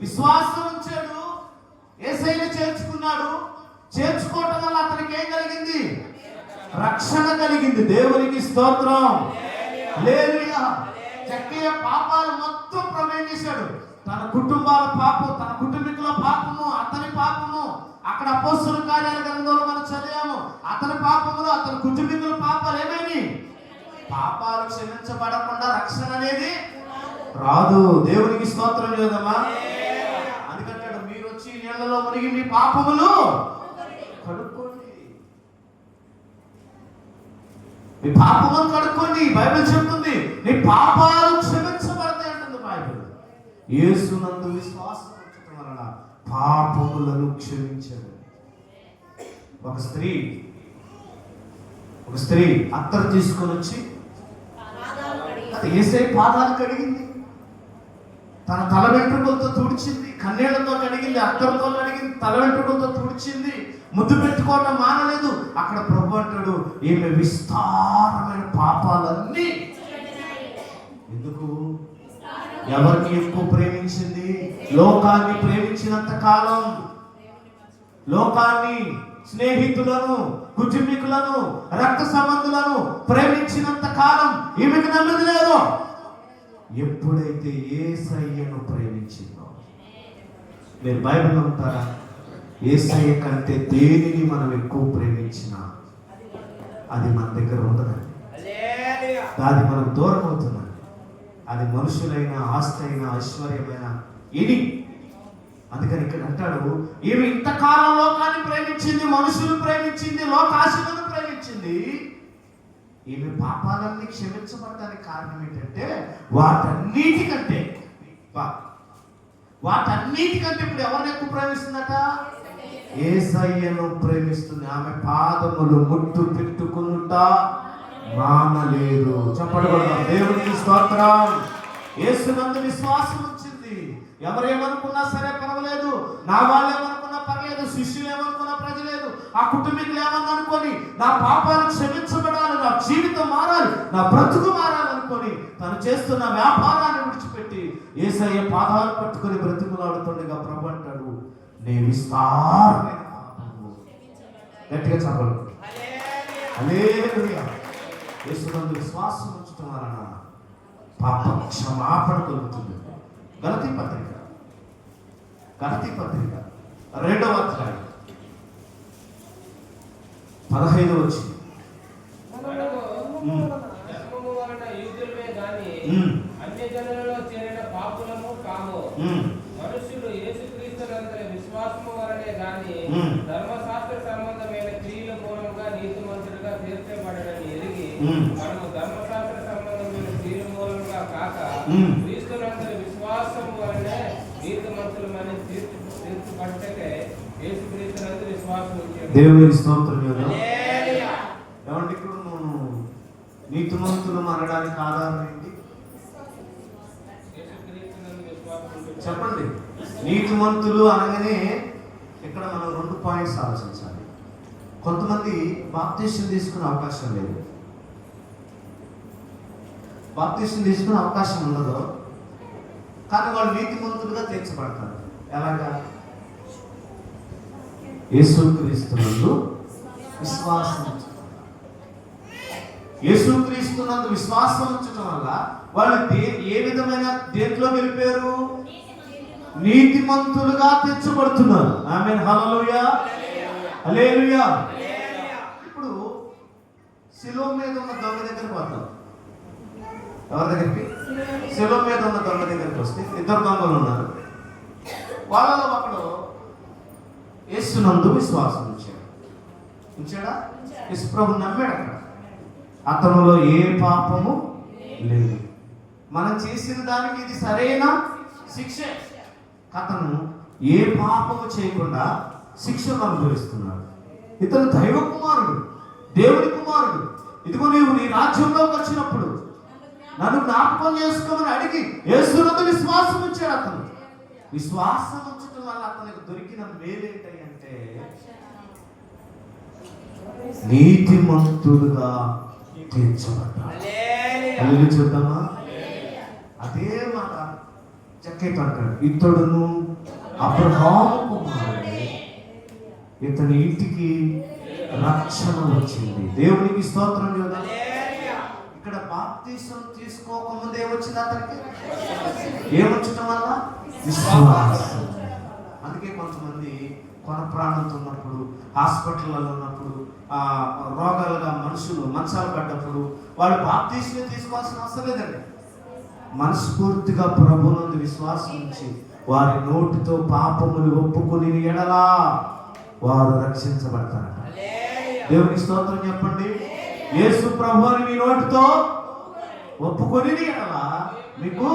Speaker 1: విశ్వాసం ఉంచాడు, యేసయ్యను చేర్చుకున్నాడు. చేర్చుకోవటం వల్ల అతనికి ఏం కలిగింది? రక్షణ కలిగింది. దేవునికి స్తోత్రం. హల్లెలూయా. జక్కయ్య పాపాలు మొత్తం ప్రమేయం చేశాడు. తన కుటుంబాల పాపం, తన కుటుంబీకుల పాపము, అతని పాపము. అక్కడ అపోస్తలుల కార్యాల గ్రంథంలో మనం చదివాము. అతని పాపములు, అతని కుటుంబీకుల పాపాలు ఏమైంది? పాపాలు క్షమించబడకుండా రక్షణ అనేది రాదు. దేవునికి స్తోత్రం లేదమ్మా. అందుకంటాడు, మీరు వచ్చి నీళ్లలో మునిగి మీ పాపములు కడుక్కోండి, మీ పాపములు కడుక్కోండి. బైబిల్ చెప్తుంది నీ పాపాలు క్షమించబడతాయి అంటుంది బైబిల్. యేసునందు విశ్వాసం ఉంచడం వలన పాపములను క్షమించాడు. ఒక స్త్రీ అత్తరు తీసుకొని వచ్చి యేసయ్య పాదాలు కడిగింది, తన తల వెంట్రుకలతో తుడిచింది, కన్నీళ్లతో కడిగింది, అత్తరుతో కడిగింది, తల వెంట్రుకలతో తుడిచింది, ముద్దు పెట్టుకోవటం మానలేదు. అక్కడ ప్రభు అంటాడు, ఈమె విస్తారమైన పాపాలన్నీ. ఎందుకు? ఎవరిని ఎక్కువ ప్రేమించింది? లోకాన్ని ప్రేమించినంత కాలం, లోకాన్ని స్నేహితులను, కుటుంబీకులను, రక్త సంబంధులను ప్రేమించినంత కాలం ఈమెకు నెమ్మది లేదు. ఎప్పుడైతే యేసయ్యను ప్రేమించిందో, మీరు బైబిల్లో ఉంటారా? యేసయ్య కంటే దేనిని మనం ఎక్కువ ప్రేమించినా అది మన దగ్గర ఉండదండి. అది మనం దూరం అవుతున్నాం. అది మనుషులైన, ఆస్తి అయినా, ఐశ్వర్యమైన ఇది. అందుకని ఇక్కడ అంటాడు, ఈమె ఇంతకాలం లోకాన్ని ప్రేమించింది, మనుషులు ప్రేమించింది, లోకాశలను ప్రేమించింది. ఈమె పాపాలన్నీ క్షమించబడడానికి కారణం ఏంటంటే వాటన్నిటికంటే ఇప్పుడు ఎవరిని ఎక్కువ ప్రేమిస్తుందట? యేసయ్యను ప్రేమిస్తుంది. ఆమె పాదములు ముట్టు పెట్టుకుంటా మానలేదు. చెప్పండి దేవునికి స్తోత్రం. యేసునందు విశ్వాసం వచ్చింది. ఎవరేమనుకున్నా సరే పర్వాలేదు, నా వాళ్ళు ఏమనుకున్నా పర్లేదు, శిష్యులు ఏమనుకున్నా ప్రజలేదు, ఆ కుటుంబీకులు ఏమన్నా అనుకొని నా పాపాలు క్షమించబడాలి, నా జీవితం మారాలి, నా బ్రతుకు మారాలనుకొని తను చేస్తున్న వ్యాపారాన్ని విడిచిపెట్టి యేసయ్య పాదాలు పట్టుకొని బ్రతుకులాడుతుండగా ప్రభు అంటాడు, నీ విస్తారమైన పాపము. గట్టిగా చెప్పండి హల్లెలూయా. యేసునందు విశ్వాసం ఉంచడం వలన పాప క్షమాపణ కలుగుతుంది. గలతీ పత్రిక 2వ అధ్యాయం 15వ వచనం.
Speaker 2: అన్యజనులలో చేరిన పాపులము కాము, మనుషులు యేసుక్రీస్తునందరి విశ్వాసము వలనే గాని ధర్మశాస్త్ర సంబంధమైన క్రియల మూలంగా నీతిమంతులుగా తీర్చబడని ఎరిగి మనము ధర్మశాస్త్ర సంబంధమైన క్రియల మూలంగా కాక క్రీస్తునందరి విశ్వాసము వలనే నీతిమంతులమని తీర్చబడటకే యేసుక్రీస్తునందరి విశ్వాసం ఉంచాడు.
Speaker 1: దేవునికి స్తోత్రం. ఏమంటే ఇక్కడ నీతిమంతులు అనడానికి ఆధారం ఏంటి? చెప్పండి. నీతిమంతులు అనగానే ఇక్కడ మనం 2 పాయింట్స్ ఆలోచించాలి. కొంతమంది బాప్తిస్మం తీసుకునే అవకాశం లేదు, బాప్తిస్మం తీసుకునే అవకాశం ఉండదు, కానీ వాళ్ళు నీతిమంతులుగా తీర్చబడతారు. ఎలాగా? యేసుక్రీస్తునందు విశ్వాసం ఉంచడం. యేసుక్రీస్తునందు విశ్వాసం ఉంచడం వల్ల వాళ్ళు ఏ విధమైన దేంట్లో వెళ్ళిపోయారు? నీతిమంతులుగా తీర్చబడుతున్నారు. ఆమేన్ హల్లెలూయా హల్లెలూయా. ఇప్పుడు శిలువ మీద ఉన్న దొంగ దగ్గరికి వద్దాం. ఎవరి దగ్గరికి? శిలువ మీద ఉన్న దొంగ దగ్గరికి వస్తే 2 దొంగలు ఉన్నారు. వాళ్ళలో ఒకడు యేసునందు విశ్వాసం ఉంచాడా? యేసు ప్రభువుని నమ్మాడు. అక్కడ అతనిలో ఏ పాపము లేదు. మనం చేసిన దానికి ఇది సరైన శిక్ష. అతను ఏ పాపము చేయకుండా శిక్షను అనుభవిస్తున్నాడు. ఇతను దైవ కుమారుడు, దేవుని కుమారుడు. ఇదిగో నీవు నీ రాజ్యంలోకి వచ్చినప్పుడు నన్ను జ్ఞాపకం చేసుకోమని అడిగి యేసునందు విశ్వాసం ఉంచాడు. అతను విశ్వాసం ఉంచడం వల్ల అతనికి దొరికిన మేలేంటంటే నీతిమంతుడుగా తీర్చబడ్డాడు. చూద్దామా? అదే మాట చక్కగా అంటాడు, ఇతడును అబ్రహాము కుమారుడే, ఇతని ఇంటికి రక్షణ వచ్చింది. దేవునికి స్తోత్రం కదా. ఇక్కడ బాప్తిసం తీసుకోకముందు ఏమొచ్చింది అతనికి? ఏమొచ్చటం వల్ల? విశ్వాసం. అందుకే కొంతమంది కొన ప్రాణంతో ఉన్నప్పుడు, హాస్పిటల్లో ఉన్నప్పుడు, రోగాలుగా మనుషులు మంచాలు పడ్డప్పుడు వాళ్ళు బాప్తిసం తీసుకోవాల్సిన అవసరం లేదండి. మనస్ఫూర్తిగా ప్రభువునందు విశ్వాసం ఉంచి వారి నోటితో పాపములు ఒప్పుకొని ఎడలా వారు రక్షించబడతారట. దేవునికి స్తోత్రం చెప్పండి. యేసు ప్రభువుని మీ నోటితో ఒప్పుకొని ఎడలా మీకు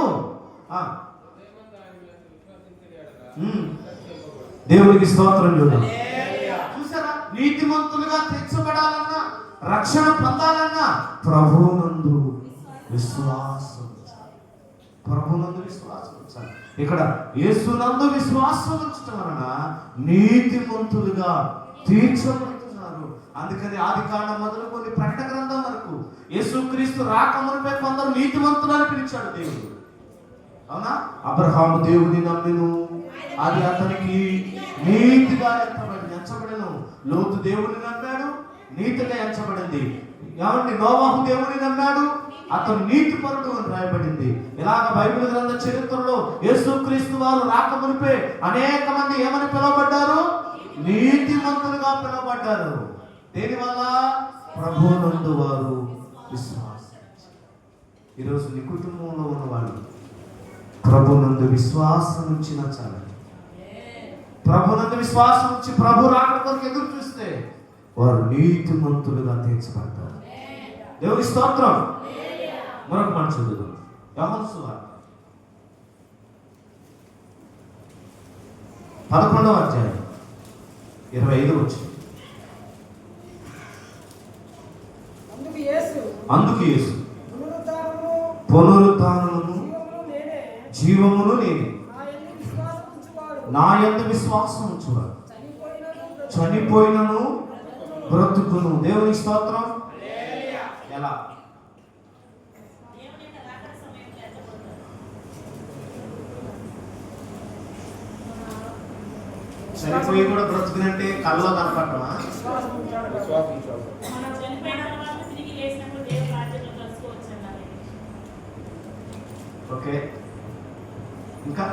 Speaker 1: దేవునికి స్తోత్రం చూడండి. చూసారా? నీతిమంతులుగా తీర్చబడాలన్నా, రక్షణ పొందాలన్నా ప్రభువునందు విశ్వాసం, ప్రభువునందు విశ్వాసం ఉంచాలి. ఇక్కడ యేసునందు విశ్వాసం ఉంచడం వలన నీతిమంతులుగా తీర్చబడుతున్నారు. అందుకని ఆదికాండం మొదలుకొని ప్రకటన గ్రంథం వరకు యేసుక్రీస్తు రాకమునిపై కొందరు నీతిమంతులు అని పిలిచాడు దేవుడు. అవునా? అబ్రహాము దేవుని నమ్మెను, అది అతనికి నీతిగా ఎంచబడింది. ఎంచబడను. లోతు దేవుని నమ్మాడు, నీతిగా ఎంచబడింది. ఏమండి, నోవాహు దేవుని నమ్మాడు, అతను నీతిపరుడు అని రాయబడింది. ఇలాగ బైబిల్ గ్రంథ చరిత్రలో యేసుక్రీస్తు వారు రాకమునిపే అనేక మంది ఏమని పిలువబడ్డారు? నీతిమంతులుగా పిలువబడ్డారు. దేనివల్ల? ప్రభువునందు వారు విశ్వాసం. ఈరోజు నీ కుటుంబంలో ఉన్న వాళ్ళు ప్రభునందు విశ్వాసం ఉంచిన చాలు. ప్రభునందు విశ్వాసం ఉంచి ప్రభు రాకడ కొరకు ఎదురు చూస్తే వారు నీతిమంతులుగా తీర్చబడతారు. దేవుని స్తోత్రం. మరొక మాట చదువుదాం. యోహాను సువార్త 11వ అధ్యాయం 25వ వచనం. అందుకు యేసు పునరుత్థానమును జీవమును నేనే, నా యందు విశ్వాసం ఉంచువాడు చనిపోయినను బ్రతుకును. దేవుని స్తోత్రం. ఎలా? చనిపోయి కూడా బ్రతుకునంటే కళ్ళలో కనపడమా? ఓకే, ఇంకా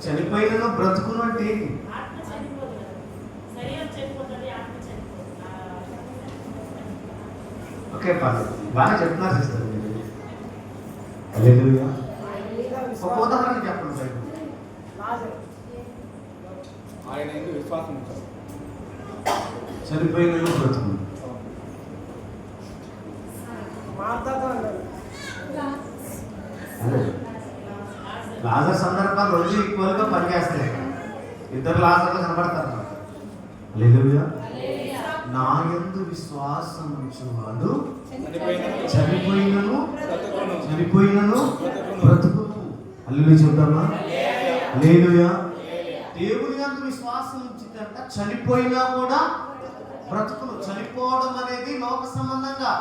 Speaker 1: చనిపోయిన బ్రతుకును అంటే ఓకే, పర్లేదు, బాగా చెప్తున్నారు సిస్టర్. హల్లెలూయా. ఒక ఉదాహరణ చెప్పండి. చనిపోయిన బ్రతుకు. లాజర్ సందర్భాలు రోజు ఈక్వల్ గా పనిచేస్తాయి. ఇద్దరు లాజర్లు కనబడతారు. హల్లెలూయా. నా యందు విశ్వాసం ఉంచువాడు చనిపోయినను బ్రతుకును. హల్లెలూయా చెప్తామా? హల్లెలూయా. దేవుని యందు విశ్వాసం ఉంచిందంట చనిపోయినా కూడా బ్రతుకును. చనిపోవడం అనేది లోక సంబంధంగా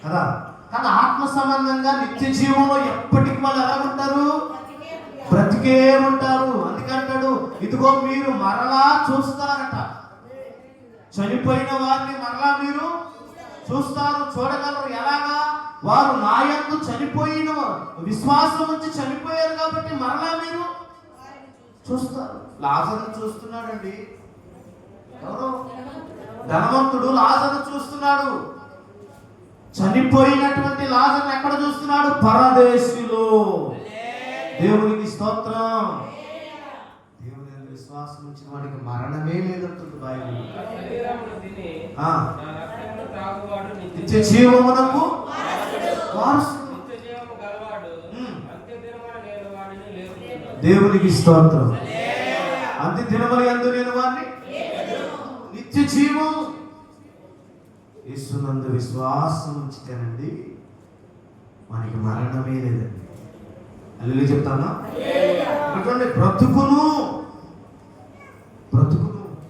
Speaker 1: కదా, కానీ ఆత్మ సంబంధంగా నిత్య జీవంలో ఎప్పటికి వాళ్ళు ఎలా ఉంటారు? బ్రతికే ఉంటారు. అందుకంటాడు, ఇదిగో మీరు మరలా చూస్తారట. చనిపోయిన వారిని మరలా మీరు చూస్తారు, చూడగలరు. ఎలాగా? వారు నా యందు చనిపోయిన విశ్వాసం వచ్చి చనిపోయారు కాబట్టి మరలా మీరు చూస్తారు. లాజరును చూస్తున్నాడండి. ఎవరు? ధనవంతుడు లాజరును చూస్తున్నాడు. చనిపోయినటువంటి లాజరును ఎక్కడ చూస్తున్నాడు? పరదేశిలో. దేవునికి స్తోత్రం. దేవుని విశ్వాసం ఉంచిన వాడికి మరణమే లేదంటుంది బైబిల్. నిత్య జీవమునకు వారసుడు. దేవునికి స్తోత్రం. అంత్య దినముల యందు నేను వారిని నిత్య జీవం. యేసునందు విశ్వాసం ఉంచితేనండి మనకి మరణమే లేదండి. హల్లెలూయా చెప్తానా? అటువంటి బ్రతుకును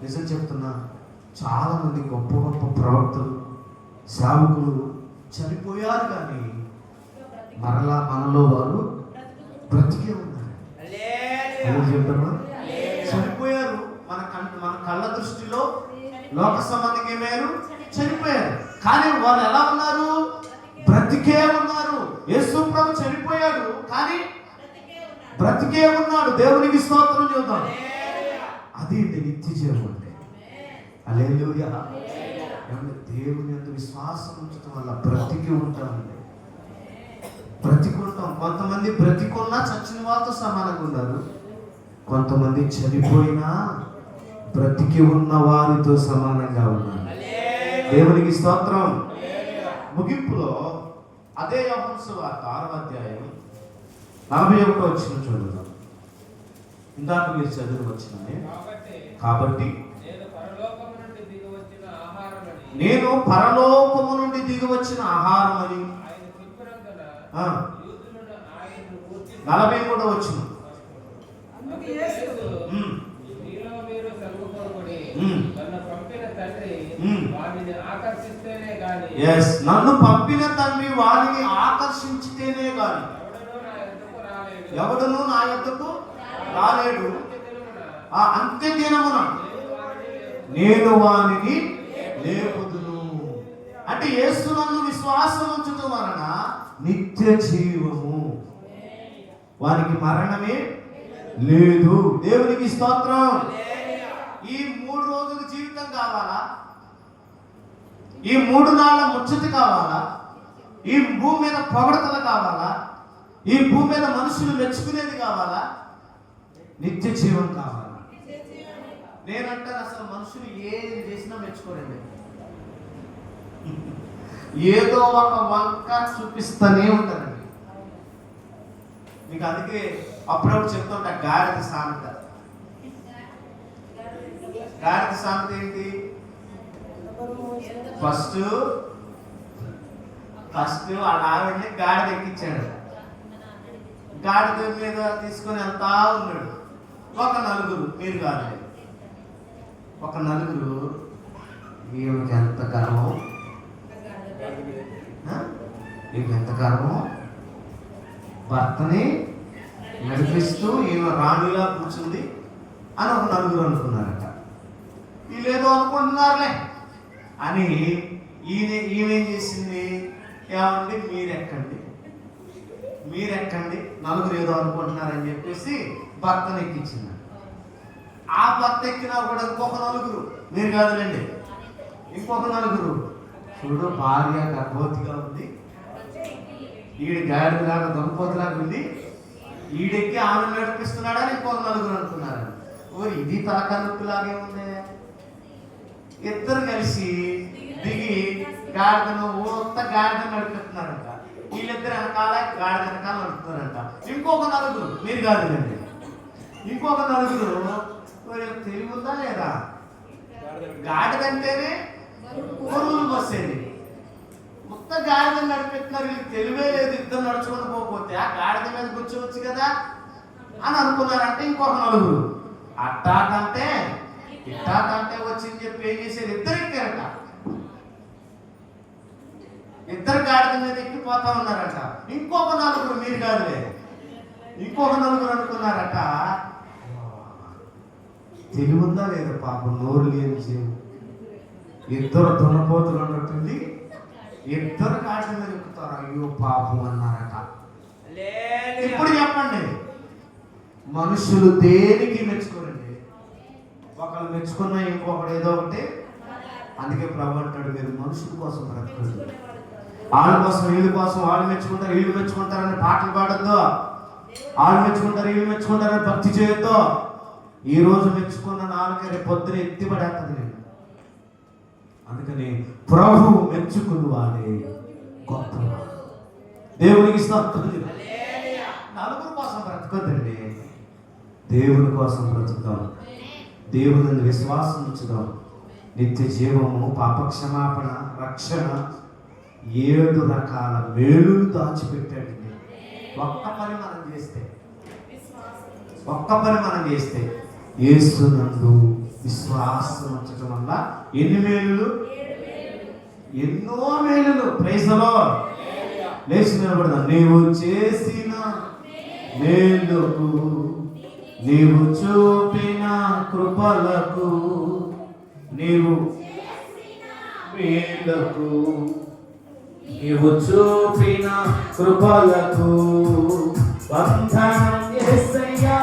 Speaker 1: నిజం చెప్తున్నా. చాలా మంది గొప్ప గొప్ప ప్రవక్తలు, సేవకులు చనిపోయారు, కానీ మరలా మనలో వారు బ్రతికే ఉన్నారు. చెప్తామా? చనిపోయారు. మన కళ్ళ దృష్టిలో లోక సంబంధికి ఏమయ్యారు? చనిపోయారు. కానీ వాళ్ళు ఎలా ఉన్నారు? బ్రతికే ఉన్నారు. యేసు ప్రభు చనిపోయాడు, కానీ బ్రతికే ఉన్నాడు. దేవునికి స్తోత్రం చెబుతాం. అది నిత్య జీవం అంటే. హల్లెలూయా. దేవుని యందు విశ్వాసం ఉంచడం వల్ల బ్రతికి ఉంటామండి. బ్రతికుంటాం. కొంతమంది బ్రతికున్నా చచ్చిన వాళ్ళతో సమానంగా ఉన్నారు. కొంతమంది చనిపోయినా బ్రతికి ఉన్న వారితో సమానంగా ఉన్నారు. దేవునికి స్తోత్రం. ముగింపులో అదే యోహాను సువార్త 6వ అధ్యాయం 41వ వచనం చూద్దాం. ఇందాక మీరు చదివి వచ్చినాయి. కాబట్టి నేను పరలోకము నుండి దిగి వచ్చిన ఆహారమని 43వ వచనం. నన్ను పంపిన తండ్రి వారిని ఆకర్షించితేనే గాని ఎవడును నా యొద్దకు రాలేడు.
Speaker 2: అంత్యదినమున
Speaker 1: ఆ అంత్య దినమున నేను వానిని లేపుదును. అంటే యేసునందు విశ్వాసం ఉంచడం వలన నిత్య జీవము, వానికి మరణమే లేదు. దేవునికి స్తోత్రం. ఈ 3 రోజుల జీవితం కావాలా? ఈ 3 నాళ్ళ ముచ్చట కావాలా? ఈ భూమి మీద పొగడతలు కావాలా? ఈ భూమి మీద మనుషులు మెచ్చుకునేది కావాలా? నిత్య జీవం కావాలా? నేనంటాను అసలు మనుషులు ఏది చేసినా మెచ్చుకోరండి. ఏదో ఒక వంక చూపిస్తూనే ఉంటారండి. మీకు అందుకే అప్పుడప్పుడు చెప్తుంటా గాడిద సామెత. గాడిద సామెత ఏంటి? ఫస్ట్ వాళ్ళ ఆవిడని గాడిద ఎక్కించాడు. గాడిద మీద తీసుకొని వెళ్తా ఉన్నాడు. ఒక నలుగురు, మీరు కాదు, ఒక నలుగురు, ఈమెకి ఎంత గర్వం, ఈమెకి ఎంత గర్వం, భర్తని నడిపిస్తూ ఈమె రాణిలా కూర్చుంది అని ఒక నలుగురు అనుకున్నారట. వీళ్ళేదో అనుకుంటున్నారులే అని ఈమెం చేసింది, ఏమండి మీరెక్కండి, నలుగురు ఏదో అనుకుంటున్నారని చెప్పేసి భర్తను ఎక్కించింది. ఆ భర్త ఎక్కినా కూడా ఇంకొక నలుగురు, మీరు కాదులేండి, ఇంకొక నలుగురు, చూడు భార్య గర్భవతిగా ఉంది, ఈడు గాడిలాగా దొంగపోతులాగా ఉంది, ఈడెక్కి ఆమె నడిపిస్తున్నాడని ఇంకొక నలుగురు అనుకున్నారు. ఇది తలకన్నులాగే ఉంది. ఇద్దరు కలిసి దిగి గాడిదను గాడిద నడిపిస్తున్నారంట. వీళ్ళిద్దరు వెనకాల గాడిద వెనకాల నడుపుతున్నారంట. ఇంకొక నలుగురు, మీరు కాదులేండి, ఇంకొక నలుగురు, తెలివి ఉందా లేదా? గాడిద అంటేనే పురుగులు వస్తేది, మొత్తం గాడిద నడిపెట్టినారు. వీళ్ళకి తెలివే లేదు, ఇద్దరు నడుచుకుంటూ పోకపోతే ఆ గాడిద మీద కూర్చోవచ్చు కదా అని అనుకున్నారంటే ఇంకొక నలుగురు. అట్టాకంటే ఇట్టాకంటే వచ్చింది చెప్పి ఏం చేసేది, ఇద్దరు ఎక్కారట. ఇద్దరు గాడిద మీద ఎక్కిపోతా ఉన్నారట. ఇంకొక నలుగురు, మీరు కాదులే, ఇంకొక నలుగురు అనుకున్నారట, తెలివి ఉందా లేదా పాపం, నోరు లేని జీవు, ఇద్దరు దున్నపోతులు ఉన్నట్టుంది, ఇద్దరు గాడిద మీద ఎక్కుతారు, అయ్యో పాపం అన్నారట. ఇప్పుడు చెప్పండి, మనుషులు దేనికి మెచ్చుకోరండి? ఒకళ్ళు మెచ్చుకున్నా ఇంకొకటి ఏదో ఒకటి. అందుకే ప్రభు అంటాడు, మీరు మనుషుల కోసం బ్రతకదు, వాళ్ళ కోసం వీళ్ళ కోసం, వాళ్ళు మెచ్చుకుంటారు వీళ్ళు మెచ్చుకుంటారని పాటలు పాడద్దు, వాళ్ళు మెచ్చుకుంటారు వీళ్ళు మెచ్చుకుంటారని భక్తి చేయొద్దు. ఈ రోజు మెచ్చుకున్న నాలుగు రేపు పొద్దున ఎత్తిపడేస్తుంది నేను. అందుకని ప్రభు మెచ్చుకుని వాడే గొప్ప. దేవునికి స్తోత్రం. నలుగురు కోసం బ్రతకొద్దండి, దేవుని కోసం బ్రతుకుతాం, దేవుని విశ్వాసం ఉంచుదాం. నిత్య జీవము, పాపక్షమాపణ, రక్షణ, 7 రకాల మేలులు దాచిపెట్టాడండి. ఒక్క పని మనం చేస్తే యేసునందు విశ్వాసం ఉంచడం వల్ల ఎన్ని మేలులు, ఎన్నో మేలులు. Praise the Lord. లేచి నిలబడదాం. నీవు చేసిన మేలుకు, నీవు చూపిన కృపలకు, నీవు మేలుకు, నీవు చూపిన కృపలకు వందనం యేసయ్యా,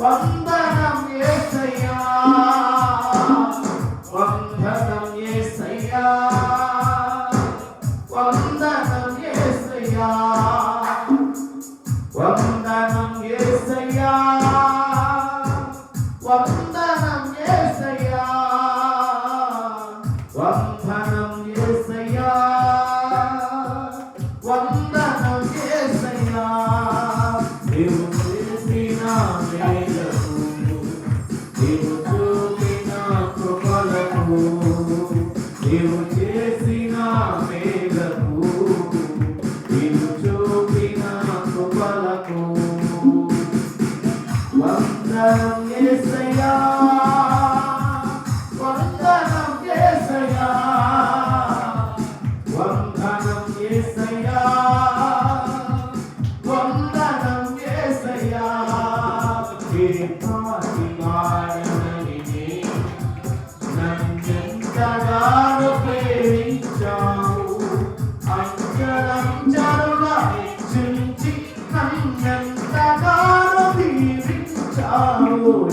Speaker 1: వందనం యేసయ్యా, వందనం యేసయ్యా, వందనం యేసయ్యా, వందనం యేసయ్యా, వందనం యేసయ్యా, వందనం యేసయ్యా, వందనం యేసయ్యా. నీవు చేసిన మేలుకు, నీవు చూపిన కృపలకు, నీవు చేసిన మేలుకు, నీవు చూపిన కృపలకు వందనం యేసయ్యా, వందనం యేసయ్యా, వందనం యేసయ్యా, వందనం యేసయ్యా,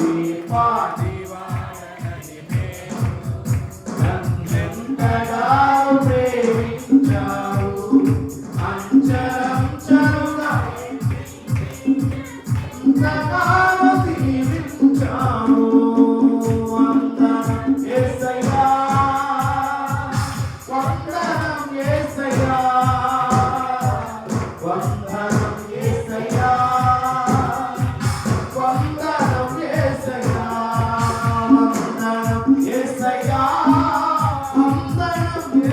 Speaker 1: ఈ పాటి వాడనని నేను నన్నెంతగా ప్రేమించావు అంచలంచలుగా ఎంతగానో దీవించావు వందనం యేసయ్యా వందనం యేసయ్యా వందనం యేసయ్యా వందనం యేసయ్యా వందనం యేసయ్యా వందనం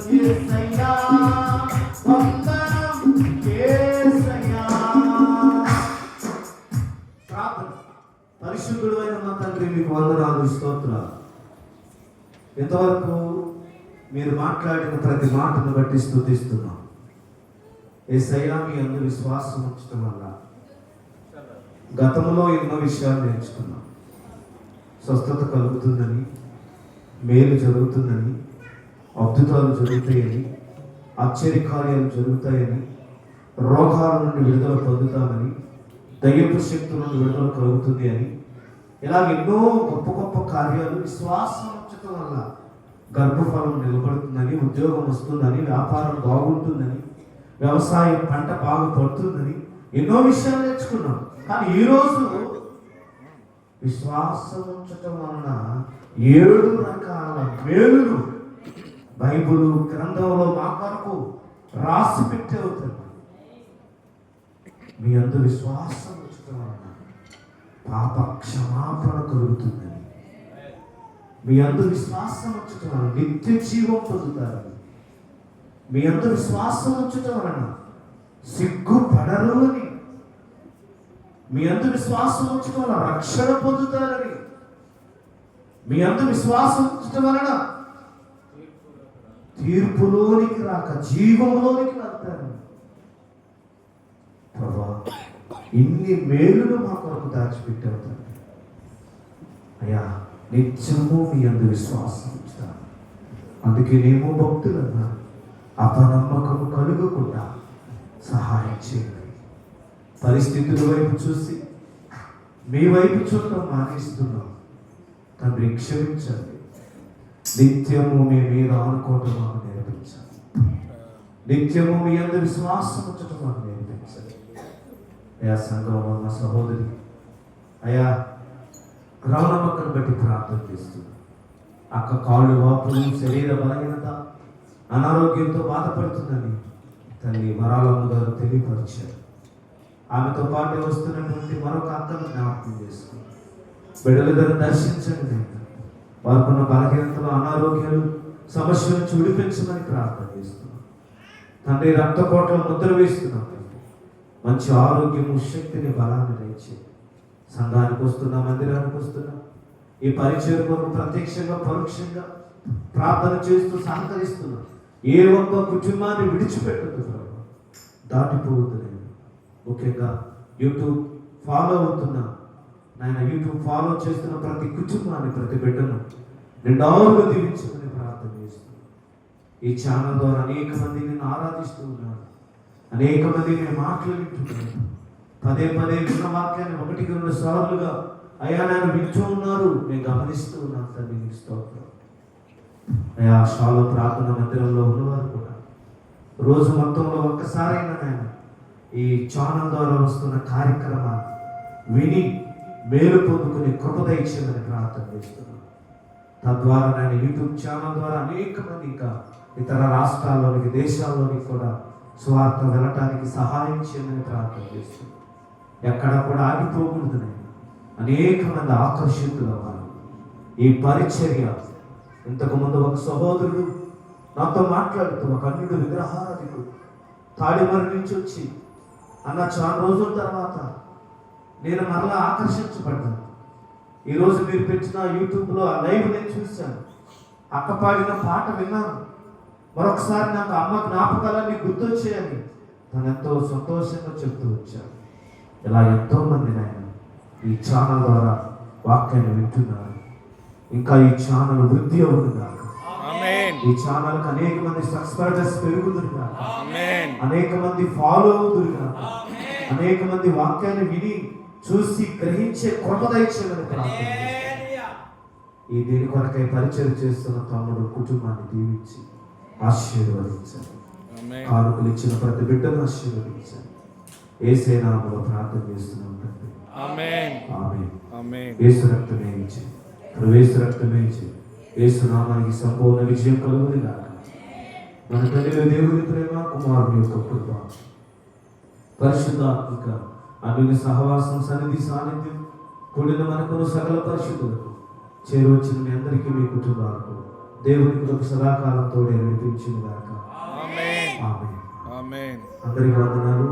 Speaker 1: యేసయ్యా వందనం యేసయ్యా. ప్రార్థన. పరిశుద్ధుడు అయిన మా తండ్రి మీకు వందనాలు స్తోత్రాలు. ఇంతవరకు మీరు మాట్లాడిన ప్రతి మాటను బట్టి స్తుతిస్తున్నాం. యేసయ్యా మీ అందు విశ్వాసం ఉంచడం వల్ల గతంలో ఎన్నో విషయాలు నేర్చుకున్నాం. స్వస్థత కలుగుతుందని, మేలు జరుగుతుందని, అద్భుతాలు జరుగుతాయని, ఆశ్చర్యకార్యాలు జరుగుతాయని, రోగాల నుండి విడుదల పొందుతామని, దయ్యపు శక్తుల నుండి విడుదల కలుగుతుంది అని, ఇలా ఎన్నో గొప్ప గొప్ప కార్యాలు విశ్వాసం ఉంచడం వల్ల గర్భఫలం నిలబడుతుందని, ఉద్యోగం వస్తుందని, వ్యాపారం బాగుంటుందని, వ్యవసాయం పంట బాగా పడుతుందని ఎన్నో విషయాలు నేర్చుకున్నాం. కానీ ఈరోజు విశ్వాసం ఉంచటం వలన 7 రకాల మేలులు బైబిల్ గ్రంథంలో మా కొరకు రాసి పెట్టి అవుతుంది. మీ అందు విశ్వాసం ఉంచటం వలన పాప క్షమాపణ కలుగుతుందని, మీ అందు విశ్వాసం ఉంచటం వలన నిత్య జీవం పొందుతారని, మీ అందు విశ్వాసం ఉంచటం వలన సిగ్గుపడరు అని, మీ అందు విశ్వాసం ఉంచటం వలన రక్షణ పొందుతారని, మీ అందు విశ్వాసం ఉంచటం వలన తీర్పులోనికి రాక జీవంలోనికి వెళ్తారు. ప్రభా, ఇన్ని మేలును మా కొరకు దాచిపెట్టారు. అయ్యా, నిత్యము మీ అందు విశ్వాసం ఉంచుతాను. అందుకే నేను భక్తులన్నా అపనమ్మకము కలుగకుండా సహాయం చేయండి. పరిస్థితుల వైపు చూసి మీ వైపు చూడటం మానేస్తున్నాం. తండ్రి క్షమించండి. నిత్యము మీ మీద అనుకోవటం మాకు నేర్పించండి. నిత్యము మీ అందరి విశ్వాసం ఉంచటం మాకు నేర్పించండి. అయా, సంఘంలో మా సహోదరి అయా గ్రహణమ్మక్కను బట్టి ప్రార్థన చేస్తున్నాం. అక్క కాళ్ళు వాపులు, శరీర బలహీనత, అనారోగ్యంతో బాధపడుతుందని తల్లి వరాలమ్మ గారు తెలియపరిచారు. ఆమెతో పాటు వస్తున్నటువంటి మరొక అక్కను జ్ఞాపకం చేసుకుని బిడ్డలను దర్శించండి. వారికున్న బలహీనతలు, అనారోగ్యాలు, సమస్యలను చూడిపించమని ప్రార్థన చేస్తున్నాం. తండ్రి, రక్తకోటలో ముద్ర వేస్తున్నాం. మంచి ఆరోగ్యము, శక్తిని, బలాన్ని దయచి సంఘానికి వస్తున్నా, మందిరానికి వస్తున్నా, ఈ పరిచయం కొరకు ప్రత్యక్షంగా పరోక్షంగా ప్రార్థన చేస్తూ సహకరిస్తున్నాం. ఏ ఒక్క కుటుంబాన్ని విడిచిపెట్టదు ప్రభు, దాటిపోవద్దు. నేను ముఖ్యంగా యూట్యూబ్ ఫాలో అవుతున్నా నాయన, యూట్యూబ్ ఫాలో చేస్తున్న ప్రతి కుటుంబాన్ని, ప్రతి బిడ్డను నిండారుగా దీవించమని ప్రార్థన చేస్తున్నాను. ఈ ఛానల్ ద్వారా అనేక మంది నేను ఆరాధిస్తూ ఉన్నాను. అనేక మంది నేను మాటలు వింటున్నాను. పదే పదే విన్న వాక్యాన్ని 1-2 సార్లుగా అయ్యా నేను వింటూ ఉన్నారు, నేను గమనిస్తూ ఉన్నాను. తండ్రి, నీకు స్తోత్రం. అయ్యా, షాలో ప్రార్థన మందిరంలో ఉన్నవారు కూడా రోజు మొత్తంలో ఒక్కసారైనా నాయన ఈ ఛానల్ ద్వారా వస్తున్న కార్యక్రమాన్ని విని మేలు పొందుకుని కృప దయచేయమని ప్రార్థన చేస్తున్నాను. తద్వారా నేను యూట్యూబ్ ఛానల్ ద్వారా అనేక మంది ఇంకా ఇతర రాష్ట్రాల్లోనికి, దేశాల్లోనికి కూడా స్వార్థ వెళ్ళటానికి సహాయం చేయమని ప్రార్థన చేస్తున్నాను. ఎక్కడ కూడా ఆగిపోకూడదు. నేను అనేక మంది ఆకర్షితులు అవ్వాలి. ఈ పరిచర్య ఇంతకుముందు ఒక సహోదరుడు నాతో మాట్లాడుతూ, ఒక అన్యుడు విగ్రహారాధికుడు తాడిమర్రి నుంచి వచ్చి అన్న, చాలా రోజుల తర్వాత నేను మరలా ఆకర్షించబడ్డాను. ఈరోజు మీరు పెట్టిన యూట్యూబ్లో ఆ లైవ్ నేను చూశాను. అక్క పాడిన పాట విన్నాను. మరొకసారి నాకు అమ్మ జ్ఞాపకాలన్నీ గుర్తొచ్చాయని తను ఎంతో సంతోషంగా చెప్తూ వచ్చాను. ఇలా ఎంతోమంది నాయన ఈ ఛానల్ ద్వారా వాక్యాన్ని వింటున్నారు. ఇంకా ఈ ఛానల్ వృద్ధి అవుతుందా, ఈ ఛానల్కి అనేక మంది సబ్స్క్రైబర్స్ పెరుగుతున్నారు, అనేక మంది ఫాలో అవుతున్నారు. అనేక మంది వాక్యాన్ని విని చూసి గ్రహించే కృప దయచేయమని ప్రార్థన చేస్తున్నాను. ఈ దీని కొరకై పరిచయం చేస్తున్న తమ్ముడు కుటుంబాన్ని దీవించి ఆశీర్వదించండి. కానుకలు ఇచ్చిన ప్రతి బిడ్డను ఆశీర్వదించండి. యేసే నామములో ప్రార్థన చేస్తున్నాం తండ్రి. ఆమేన్. ఆమేన్. యేసు రక్తమే ఇచ్చి, యేసు రక్తమే ఇచ్చి, యేసు నామానికి సంపూర్ణ విజయం కలుగును గాక. మన తండ్రి దేవుని ప్రేమ, కుమారుని యొక్క కృప, పరిశుద్ధాత్మిక అన్యుని సహవాసం, సన్నిధి సాన్నిధ్యం కూడిన మనకును సకల పరిశుద్ధులకు చేరువచ్చిన మీ అందరికీ, మీ కుటుంబాలకు దేవుని కృప సదాకాలంతో నడిపించును గాక. ఆమేన్. ఆమేన్. అందరికీ వందనాలు.